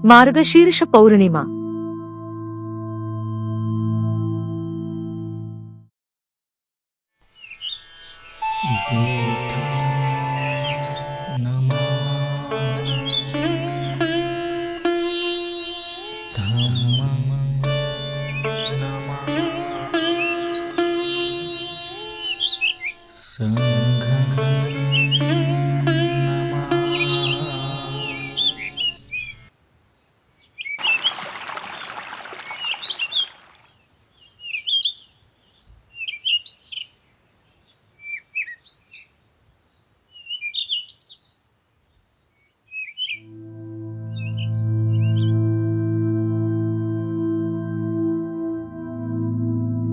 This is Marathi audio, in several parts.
मार्गशीर्ष पौर्णिमा.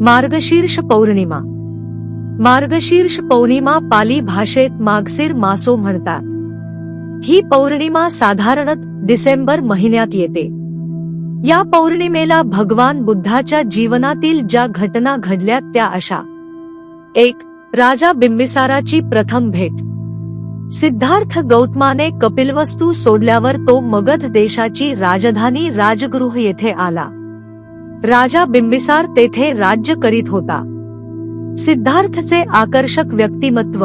मार्गशीर्ष पौर्णिमा. मार्गशीर्ष पौर्णिमा पाली भाषेत मागशीर मासो म्हणतात. ही पौर्णिमा साधारणत डिसेंबर महिन्यात येते. या पौर्णिमेला भगवान बुद्धाच्या जीवनातील ज्या घटना घडल्या त्या अशा. 1. राजा बिंबिसाराची प्रथम भेट. सिद्धार्थ गौतमाने कपिलवस्तू सोडल्यावर तो मगध देशाची राजधानी राजगृह येथे आला. राजा बिंबिसार तेथे राज्य करीत होता. सिद्धार्थचे आकर्षक व्यक्तिमत्व,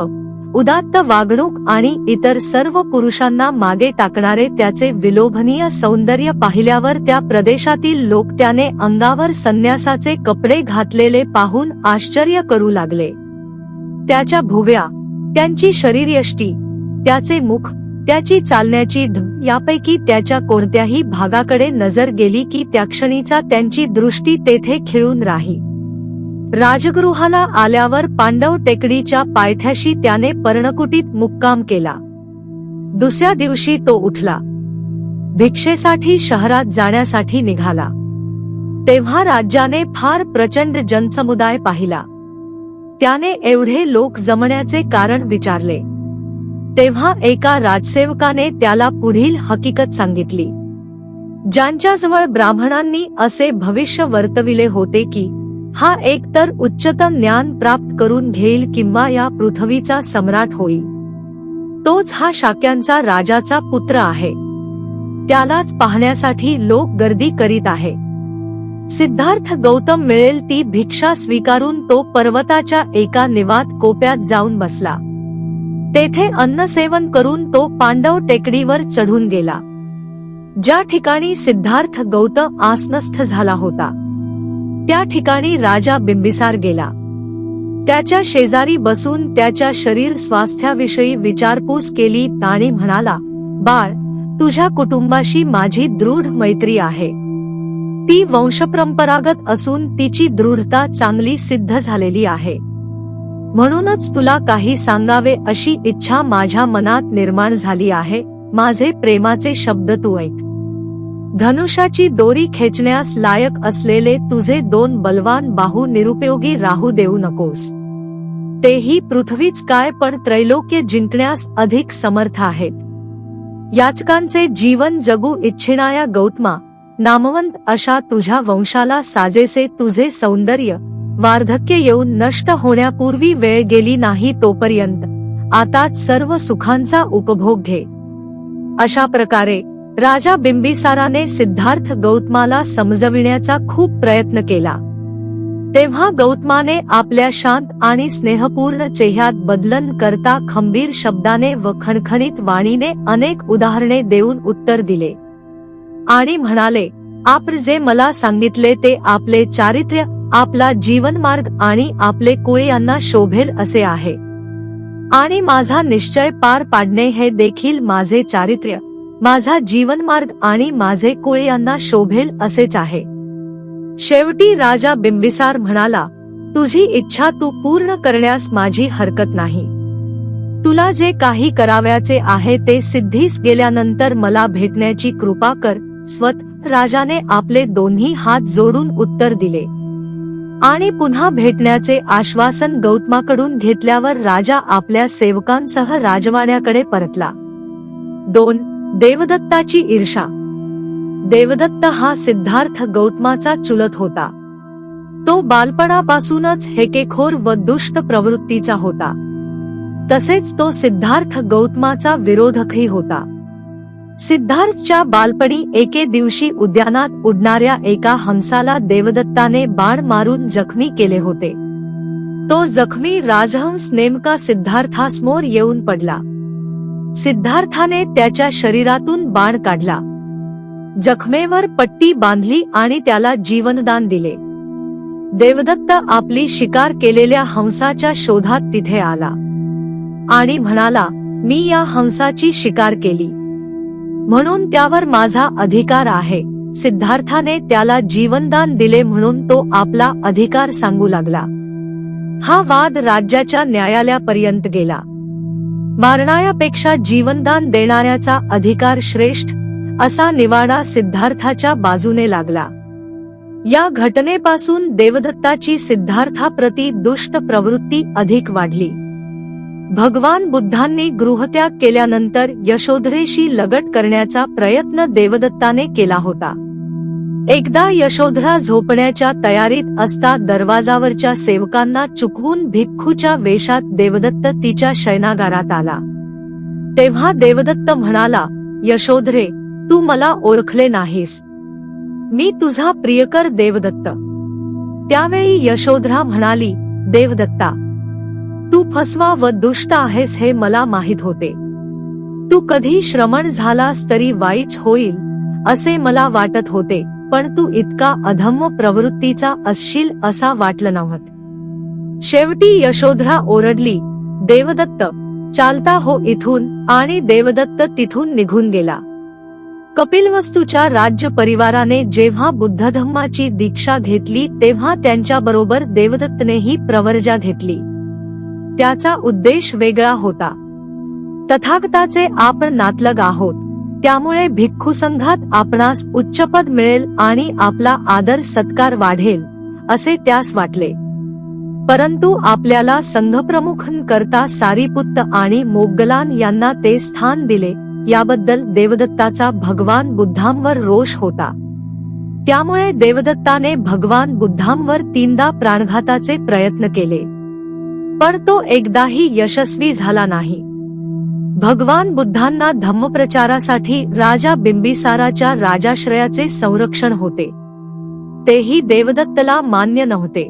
उदात्त वागणूक आणि इतर सर्व पुरुषांना मागे टाकणारे त्याचे विलोभनीय सौंदर्य पाहिल्यावर त्या प्रदेशातील लोक त्याने अंगावर संन्यासाचे कपडे घातलेले पाहून आश्चर्य करू लागले. त्याच्या भुवया, त्यांची शरीरयष्टी, त्याचे मुख, त्याची चालण्याची ढब यापैकी त्याच्या कोणत्याही भागाकडे नजर गेली की त्या क्षणीचा त्यांची दृष्टी तेथे खिळून राही. राजगृहाला आल्यावर पांडव टेकडीच्या पायथ्याशी त्याने पर्णकुटीत मुक्काम केला. दुसऱ्या दिवशी तो उठला. भिक्षेसाठी शहरात जाण्यासाठी निघाला. तेव्हा राज्याने फार प्रचंड जनसमुदाय पाहिला. त्याने एवढे लोक जमण्याचे कारण विचारले. तेव्हा एका राजसेवकाने त्याला पुढील हकीकत सांगितली. ज्यांच्याजवळ ब्राह्मणांनी असे भविष्य वर्तविले होते की हा एकतर उच्चतम ज्ञान प्राप्त करून घेईल किंवा या पृथ्वीचा सम्राट होईल, तोच हा शाक्यांचा राजाचा पुत्र आहे. त्यालाच पाहण्यासाठी लोक गर्दी करीत आहे. सिद्धार्थ गौतम मिळेल ती भिक्षा स्वीकारून तो पर्वताच्या एका निवांत कोपऱ्यात जाऊन बसला. तेथे अन्नसेवन करून तो पांडव टेकडीवर चढून गेला. ज्या ठिकाणी सिद्धार्थ गौतम आसनस्थ झाला होता त्या ठिकाणी राजा बिंबिसार गेला. त्याच्या शेजारी बसून त्याच्या शरीर स्वास्थ्याविषयी विचारपूस केली आणि म्हणाला, बाळ, तुझ्या कुटुंबाशी माझी दृढ मैत्री आहे. ती वंशपरंपरागत असून तिची दृढता चांगली सिद्ध झालेली आहे. म्हणूनच तुला काही सांगावे अशी इच्छा माझ्या मनात निर्माण झाली आहे. माझे प्रेमाचे शब्द तू ऐक. धनुष्याची दोरी खेचण्यास लायक असलेले तुझे 2 बलवान बाहू निरुपयोगी राहू देऊ नकोस. तेही पृथ्वीच काय पण त्रैलोक्य जिंकण्यास अधिक समर्थ आहेत. याचकांचे जीवन जगू इच्छिणाया गौतमा, नामवंत अशा तुझ्या वंशाला साजेसे तुझे सौंदर्य, वार्धक्य येऊन नष्ट होण्यापूर्वी वेळ गेली नाही तोपर्यंत आताच सर्व सुखांचा उपभोग घे. अशा प्रकारे राजा बिंबिसाराने सिद्धार्थ गौतमाला समजविण्याचा खूप प्रयत्न केला. तेव्हा गौतमाने आपल्या शांत आणि स्नेहपूर्ण चेहऱ्यात बदलन करता खंबीर शब्दाने व खणखणीत वाणीने अनेक उदाहरणे देऊन उत्तर दिले आणि म्हणाले, आपण जे मला सांगितले ते आपले चारित्र्य, आपला जीवनमार्ग आणि आपले कुळ यांना शोभेल असे आहे. आणि माझा निश्चय पार पाडणे हे देखील माझे चारित्र्य, माझा जीवनमार्ग आणि माझे कुळ यांना शोभेल असेच आहे. शेवटी राजा बिंबिसार म्हणाला, तुझी इच्छा तू पूर्ण करण्यास माझी हरकत नाही. तुला जे काही करावयाचे आहे ते सिद्धीस गेल्यानंतर मला भेटण्याची कृपा कर. स्वत राजाने आपले दोन्ही हात जोडून उत्तर दिले आणि पुन्हा भेटण्याचे आश्वासन गौतमाकडून घेतल्यावर राजा आपल्या सेवकांसह राजवाड्याकडे परतला. 2. देवदत्ताची ईर्षा. देवदत्त हा सिद्धार्थ गौतमाचा चुलत होता. तो बालपणापासूनच हेकेखोर व दुष्ट प्रवृत्तीचा होता. तसेच तो सिद्धार्थ गौतमाचा विरोधकही होता. सिद्धार्थच्या बालपणी एके दिवशी उद्यानात उडणाऱ्या एका हंसाला देवदत्ताने बाण मारून जखमी केले होते. तो जखमी राजहंस नेमका सिद्धार्थासमोर येऊन पडला. सिद्धार्थाने त्याच्या शरीरातून बाण काढला, जखमेवर पट्टी बांधली आणि त्याला जीवनदान दिले. देवदत्त आपली शिकार केलेल्या हंसाच्या शोधात तिथे आला आणि म्हणाला, मी या हंसाची शिकार केली म्हणून त्यावर माझा अधिकार आहे. सिद्धार्थाने त्याला जीवनदान दिले म्हणून तो आपला अधिकार सांगू लागला. हा वाद राज्याच्या न्यायालयापर्यंत गेला. मारणाऱ्यापेक्षा जीवनदान देणाऱ्याचा अधिकार श्रेष्ठ असा निवाडा सिद्धार्थाच्या बाजूने लागला. या घटनेपासून देवदत्ताची सिद्धार्थाप्रती दुष्ट प्रवृत्ती अधिक वाढली. भगवान बुद्धांनी गृहत्याग केल्यानंतर यशोधरेशी लगट करण्याचा प्रयत्न देवदत्ताने केला होता. एकदा यशोधरा झोपण्याच्या तयारीत असता दरवाजावरच्या सेवकांना चुकवून भिक्खूच्या वेशात देवदत्त तिच्या शयनागारात आला. तेव्हा देवदत्त म्हणाला, यशोधरे, तू मला ओळखले नाहीस, मी तुझा प्रियकर देवदत्त. त्यावेळी यशोधरा म्हणाली, देवदत्ता, तू फसवा व दुष्ट आहेस हे मला माहित होते. तू कधी श्रमण झालास तरी वाईट होईल असे मला वाटत होते, पण तू इतका अधम्म प्रवृत्तीचा असशील असा वाटलं नव्हतं. शेवटी यशोधरा ओरडली, देवदत्त, चालता हो इथून, आणि देवदत्त तिथून निघून गेला. कपिलवस्तूच्या राज्य परिवाराने जेव्हा बुद्धधम्माची दीक्षा घेतली तेव्हा त्यांच्याबरोबर देवदत्तनेही प्रवर्जा घेतली. त्याचा उद्देश वेगळा होता. तथागताचे आपण नातलग आहोत, त्यामुळे भिक्खू संघात आपणास उच्चपद मिळेल आणि आपला आदर सत्कार वाढेल असे त्यास वाटले. परंतु आपल्याला संघप्रमुख करता सारीपुत्त आणि मोग्गलान यांना ते स्थान दिले याबद्दल देवदत्ताचा भगवान बुद्धांवर रोष होता. त्यामुळे देवदत्ताने भगवान बुद्धांवर 3दा प्राणघाताचे प्रयत्न केले, पण तो एकदाही यशस्वी झाला नाही. भगवान बुद्धांना धम्मप्रचारासाठी राजा बिंबिसाराच्या राजाश्रयाचे संरक्षण होते, तेही देवदत्तला मान्य नव्हते.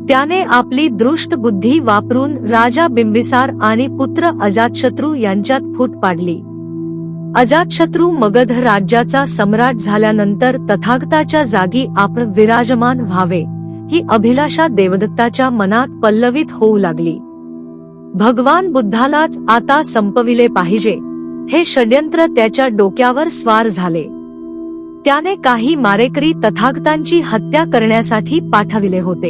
त्याने आपली दृष्ट बुद्धी वापरून राजा बिंबिसार आणि पुत्र अजातशत्रू यांच्यात फूट पाडली. अजातशत्रू मगध राज्याचा सम्राट झाल्यानंतर तथागताच्या जागी आपण विराजमान व्हावे ही अभिलाषा देवदत्ताच्या मनात पल्लवित होऊ लागली. भगवान बुद्धालाच आता संपविले पाहिजे हे षड्यंत्र त्याच्या डोक्यावर स्वार झाले. त्याने काही मारेकरी तथागतांची हत्या करण्यासाठी पाठविले होते,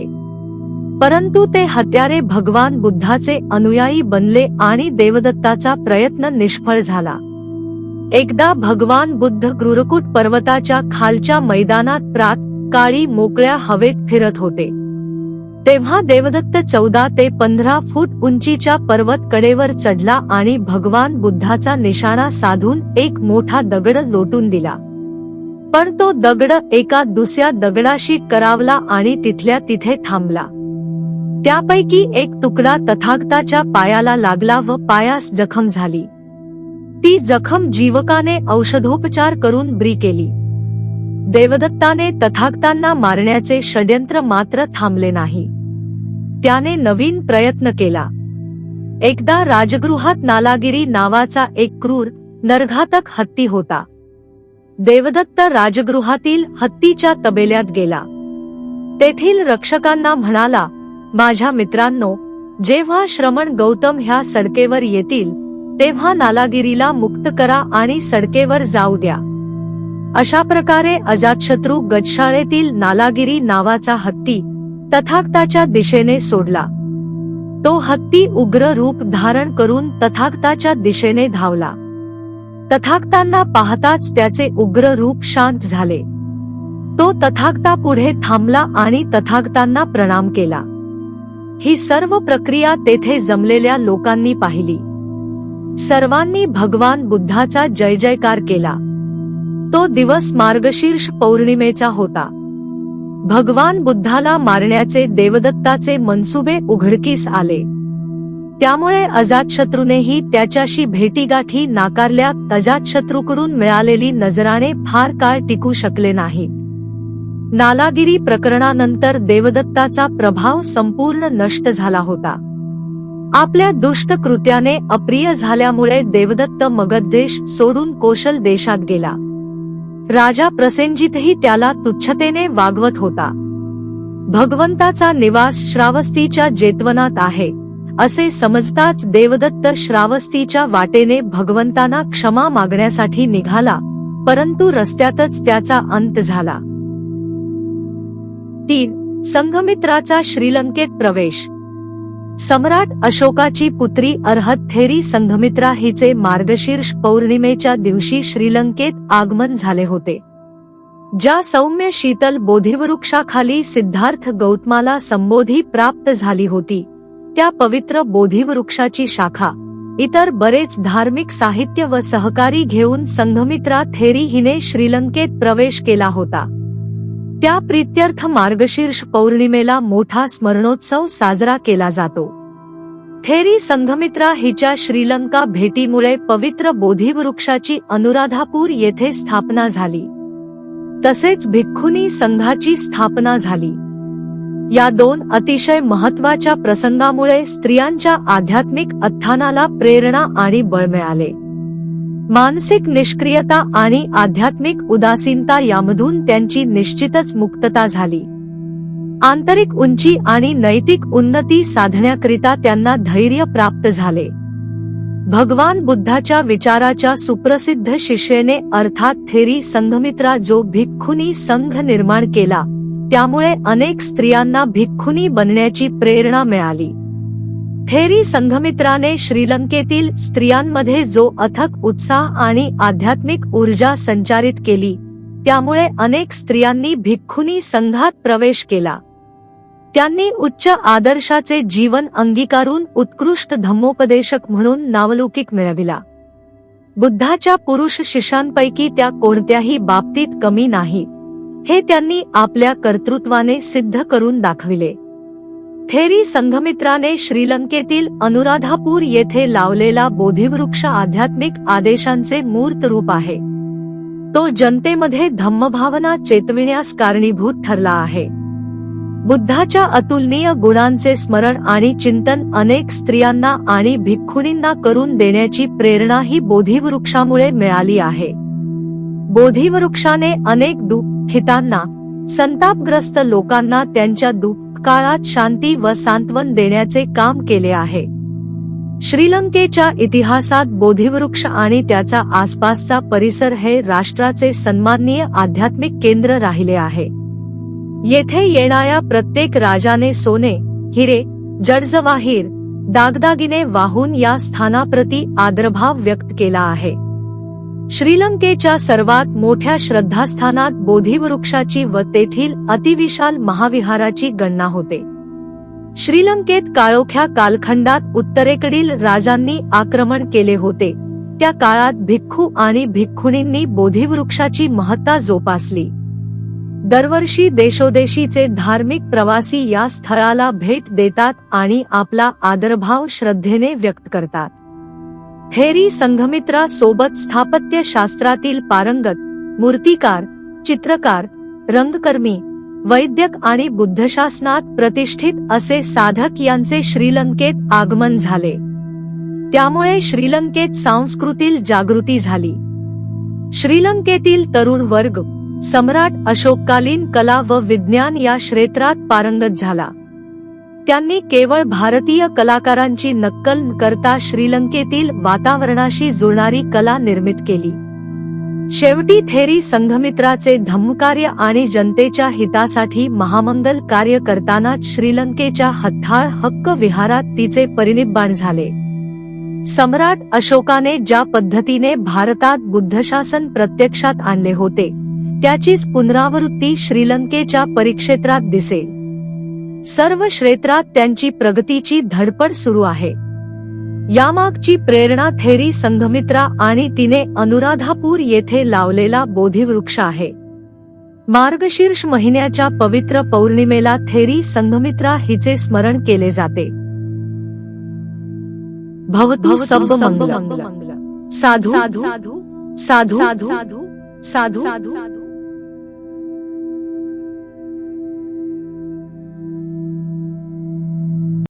परंतु ते हत्यारे भगवान बुद्धाचे अनुयायी बनले आणि देवदत्ताचा प्रयत्न निष्फळ झाला. एकदा भगवान बुद्ध क्रूरकूट पर्वताच्या खालच्या मैदानात प्रात-काळी मोकळ्या हवेत फिरत होते. तेव्हा देवदत्त 14 ते 15 फूट उंचीच्या पर्वत कडेवर चढला आणि भगवान बुद्धाचा निशाणा साधून एक मोठा दगड लोटून दिला. पण तो दगड एका दुसऱ्या दगडाशी करावला आणि तिथल्या तिथे थांबला. त्यापैकी एक तुकडा तथागताच्या पायाला लागला व पायास जखम झाली. ती जखम जीवकाने औषधोपचार करून बरी केली. देवदत्ताने तथागतांना मारण्याचे षड्यंत्र मात्र थांबले नाही. त्याने नवीन प्रयत्न केला. एकदा राजगृहात नालागिरी नावाचा एक क्रूर नरघातक हत्ती होता. देवदत्त राजगृहातील हत्तीच्या तबेल्यात गेला. तेथील रक्षकांना म्हणाला, माझ्या मित्रांनो, जेव्हा श्रमण गौतम ह्या सडकेवर येतील तेव्हा नालागिरीला मुक्त करा आणि सडकेवर जाऊ द्या. अशा प्रकारे अजातशत्रू गजशाळेतील नालागिरी नावाचा हत्ती तथागताच्या दिशेने सोडला. तो हत्ती उग्र रूप धारण करून तथागताच्या दिशेने धावला. तथागतांना पाहताच त्याचे उग्र रूप शांत झाले. तो तथागतापुढे थांबला आणि तथागतांना प्रणाम केला. ही सर्व प्रक्रिया तेथे जमलेल्या लोकांनी पाहिली. सर्वांनी भगवान बुद्धाचा जय जयकार केला. तो दिवस मार्गशीर्ष पौर्णिमेचा होता. भगवान बुद्धाला मारण्याचे देवदत्ताचे मनसुबे उघडकीस आले. त्यामुळे अजातशत्रूनेही त्याच्याशी भेटीगाठी नाकारल्या. अजातशत्रूकडून मिळालेली नजराणे फार काळ टिकू शकले नाहीत. नालागिरी प्रकरणानंतर देवदत्ताचा प्रभाव संपूर्ण नष्ट झाला होता. आपल्या दुष्ट कृत्याने अप्रिय झाल्यामुळे देवदत्त मगध देश सोडून कोशल देशात गेला. राजा प्रसेनजितही त्याला तुच्छतेने वागवत होता. भगवंताचा निवास श्रावस्तीच्या जेतवनात आहे असे समजताच देवदत्त श्रावस्तीच्या वाटेने भगवंतांना क्षमा मागण्यासाठी निघाला, परंतु रस्त्यातच त्याचा अंत झाला. 3. संघमित्राचा श्रीलंकेत प्रवेश. सम्राट अशोकाची पुत्री अर्हतथेरी संघमित्रा हिचे मार्गशीर्ष पौर्णिमेच्या दिवशी श्रीलंकेत आगमन झाले होते. ज्या सौम्य शीतल बोधिवृक्षाखाली सिद्धार्थ गौतमाला संबोधी प्राप्त झाली होती, त्या पवित्र बोधिवृक्षाची शाखा, इतर बरेच धार्मिक साहित्य व सहकारी घेऊन संघमित्रा थेरी हिने श्रीलंकेत प्रवेश केला होता. त्या प्रीत्यर्थ मार्गशीर्ष पौर्णिमेला मोठा स्मरणोत्सव साजरा केला जातो. थेरी संघमित्रा हिच्या श्रीलंका भेटीमुळे पवित्र बोधिवृक्षाची अनुराधापूर येथे स्थापना झाली. तसेच भिक्खुनी संघाची स्थापना झाली. या 2 अतिशय महत्वाच्या प्रसंगामुळे स्त्रियांच्या आध्यात्मिक उत्थानाला प्रेरणा आणि बळ मिळाले. मानसिक निष्क्रियता आणि आध्यात्मिक उदासीनता यामधून त्यांची निश्चितच मुक्तता झाली. आंतरिक उंची आणि नैतिक उन्नती साधण्याकरिता त्यांना धैर्य प्राप्त झाले. भगवान बुद्धाच्या विचाराच्या सुप्रसिद्ध शिष्येने अर्थात थेरी संघमित्रा जो भिक्खुनी संघ निर्माण केला, त्यामुळे अनेक स्त्रियांना भिक्खुनी बनण्याची प्रेरणा मिळाली. थेरी संघमित्राने श्रीलंकेतील स्त्रियांमध्ये जो अथक उत्साह आणि आध्यात्मिक ऊर्जा संचारित केली, त्यामुळे अनेक स्त्रियांनी भिक्खुनी संघात प्रवेश केला. त्यांनी उच्च आदर्शाचे जीवन अंगीकारून उत्कृष्ट धम्मोपदेशक म्हणून नावलौकिक मिळविला. बुद्धाच्या पुरुष शिष्यांपैकी त्या कोणत्याही बाबतीत कमी नाही, हे त्यांनी आपल्या कर्तृत्वाने सिद्ध करून दाखविले. थेरी संघमित्राने श्रीलंकेतील अनुराधापूर येथे लावलेला बोधिवृक्ष आध्यात्मिक आदेशांचे मूर्त रूप आहे. तो जनतेमध्ये धम्मभावना चेतविण्यास कारणीभूत ठरला आहे. बुद्धाच्या अतुलनीय गुणांचे स्मरण आणि चिंतन अनेक स्त्रियांना आणि भिक्खुनींना करून देण्याची प्रेरणा ही बोधिवृक्षामुळे मिळाली आहे. बोधिवृक्षाने अनेक दुःखितांना, संतापग्रस्त लोकांना त्यांच्या दुःखकाळात शांती व सांत्वन देण्याचे काम केले आहे. श्रीलंकेच्या इतिहासात बोधिवृक्ष आणि त्याचा आसपासचा परिसर हे राष्ट्राचे सन्माननीय आध्यात्मिक केंद्र राहिले आहे. येथे येणाऱ्या प्रत्येक राजाने सोने, हिरे, जडजवाहीर, दागदागिने वाहून या स्थानाप्रती आदरभाव व्यक्त केला आहे. श्रीलंकेच्या सर्वात मोठ्या श्रद्धास्थानात बोधिवृक्षाची व तेथील अतिविशाल महाविहाराची गणना होते. श्रीलंकेत काळोख्या कालखंडात उत्तरेकडील राजांनी आक्रमण केले होते, त्या काळात भिक्खू आणि भिक्खुनींनी बोधिवृक्षाची महत्ता जोपासली. दरवर्षी देशोदेशीचे धार्मिक प्रवासी या स्थळाला भेट देतात आणि आपला आदरभाव श्रद्धेने व्यक्त करतात. थेरी संघमित्रा सोबत स्थापत्य शास्त्रातील पारंगत, मूर्तिकार, चित्रकार, रंगकर्मी, वैद्यक आणि बुद्धशासनात प्रतिष्ठित असे साधक यांचे श्रीलंकेत आगमन झाले. त्यामुळे श्रीलंकेत सांस्कृतिक जागृती झाली. श्रीलंकेतील तरुण वर्ग सम्राट अशोककालीन कला व विज्ञान या क्षेत्रात पारंगत झाला. त्यांनी केवळ भारतीय कलाकारांची नक्कल न करता श्रीलंकेतील वातावरणाशी जुळणारी कला निर्मित केली. शेवटी थेरी संघमित्राचे धम्मकार्य आणि जनतेच्या हितासाठी महामंगल कार्य करतानाच श्रीलंकेच्या हत्थाळ हक्क विहारात तिचे परिनिब्बाण झाले. सम्राट अशोकाने ज्या पद्धतीने भारतात बुद्धशासन प्रत्यक्षात आणले होते, त्याचीच पुनरावृत्ती श्रीलंकेच्या परिक्षेत्रात दिसेल. सर्व क्षेत्रात त्यांची प्रगतीची धडपड सुरू आहे. यामागची प्रेरणा थेरी संघमित्रा आणि तिने अनुराधापूर येथे लावलेला बोधिवृक्ष आहे. मार्गशीर्ष महिन्याच्या पवित्र पौर्णिमेला थेरी संघमित्रा हिचे स्मरण केले जाते. भवतु सब मंगलम। साधु साधु साधु साधु साधु साधु।